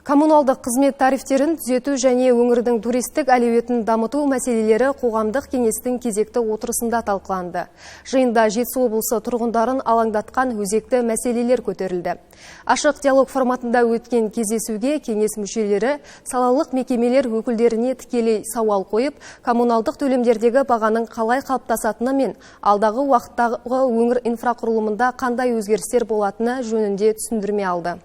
Коммуналдық қызмет тарифтерін түзету және өңірдің туристік әлеуетін дамыту мәселелері қоғамдық кеңестің кезекті отырысында талқыланды. Жиында Жетісу облысы тұрғындарын алаңдатқан өзекті мәселелер көтерілді. Ашық диалог форматында өткен кездесуге кеңес мүшелері салалық мекемелер өкілдеріне тікелей сауал қойып, коммуналдық төлемдердегі бағаның қалай қалыптасатыны мен алдағы уақыттағы өңір инфрақұрылымында қандай өзгерістер болатыны жөнінде түсіндірме алды.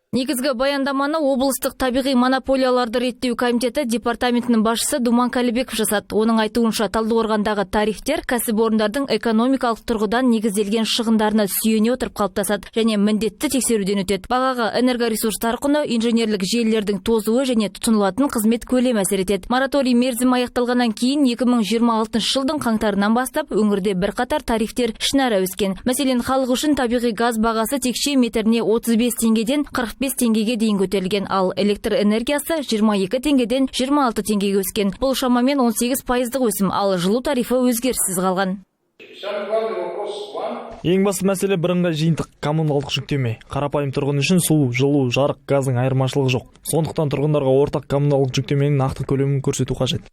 Негізгі баяндаманы облыстық табиғи монополияларды реттеу комитеті департаментінің басшысы Думан Калибеков жасады. Оның айтуынша Талдықорғандағы тарифтер кәсіпорындардың экономикалық тұрғыдан негізделген шығындарына сүйене отырып қалыптасады және міндетті тексеруден өтеді. Бағаға энергоресурстар құны, инженерлік желілердің тозуы және тұтынылатын қызмет көлемі әсер етеді. Мораторий мерзімі аяқталғаннан кейін 2026 жылдың қаңтарынан бастап өңірде бірқатар тарифтер ішінара өскен. Мәселен, халық үшін табиғи газ бағасы текше метріне 35 теңгеден 45 теңгеге дейін көтерілген, ал электр энергиясы 22 теңгеден 26 теңгеге өскен. Бұл шамамен 18% өсім, ал жылу тарифі өзгеріссіз қалған. Ең басты мәселе бірыңғай жиынтық коммуналдық жүктеме. Қарапайым тұрғын үшін су, жылу, жарық, газдың айырмашылығы жоқ. Сондықтан тұрғындарға ортақ коммуналдық жүктеменің нақты көлемін көрсету қажет.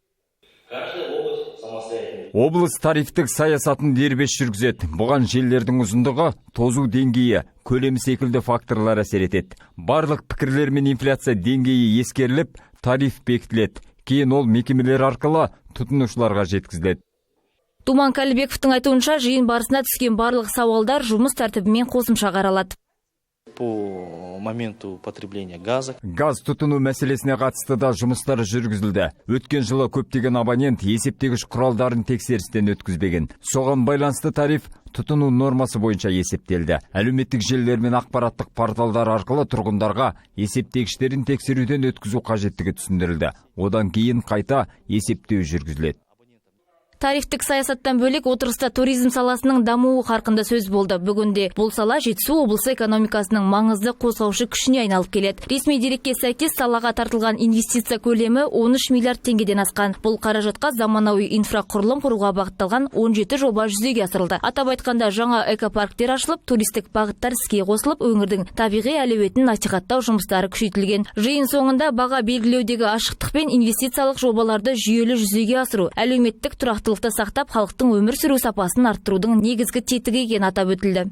Облыс тарифтік саясатын дербес жүргізеді. Бұған желілердің ұзындығы, тозу деңгейі, көлемі секілді факторлар әсер етеді. Барлық пікірлер мен инфляция деңгейі ескеріліп, тариф бекітіледі. Кейін ол мекемелер арқылы тұтынушыларға жеткізіледі. Думан Калибековтың айтуынша, жиын барысына түскен барлық сауалдар жұмыс тәртібімен қосымша қаралады. По моменту потребления газа. Газ тұтыну мәселесіне қатысты да жұмыстар жүргізілді. Өткен жылы көптеген абонент есептегіш құралдарын тексерістен өткізбеген. Соған байланысты тариф тұтыну нормасы бойынша есептелді. Әлеуметтік желілер мен ақпараттық порталдар арқылы тұрғындарға есептегіштерін тексеруден өткізу қажеттігі түсіндірілді. Одан кейін қайта есептеу жүргізіледі. Тарифтік саясаттан бөлек отырыста туризм саласының дамуы қарқында сөз болды. Бүгінде бұл сала Жетісу облысы экономикасының маңызды қозғаушы күшіне айналып келеді. Ресми дерекке сәйкес салаға тартылған инвестиция көлемі 13 миллиард теңгеден асқан. Бұл қаражатқа заманауи инфрақұрылым құруға бағытталған 17 жоба жүзеге асырылды. Атап айтқанда, жаңа экопарктер ашылып, туристік бағыттар іске қосылып, өңірдің табиғи әлеуетін насихаттау жұмыстары күшейтілген. Жиын соңында баға белгілеудегі ашықтық пен инвестициялық жобаларды жүйелі жүзеге асыру, әлеуметтік тұрақтылықты сақтап, халықтың өмір сүру сапасын арттырудың негізгі тетігі екені атап өтілді.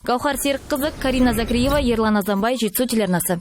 Гаухар Серікқызы, Карина Закриева, Ерлан Азанбай, Жетісу телеарнасы.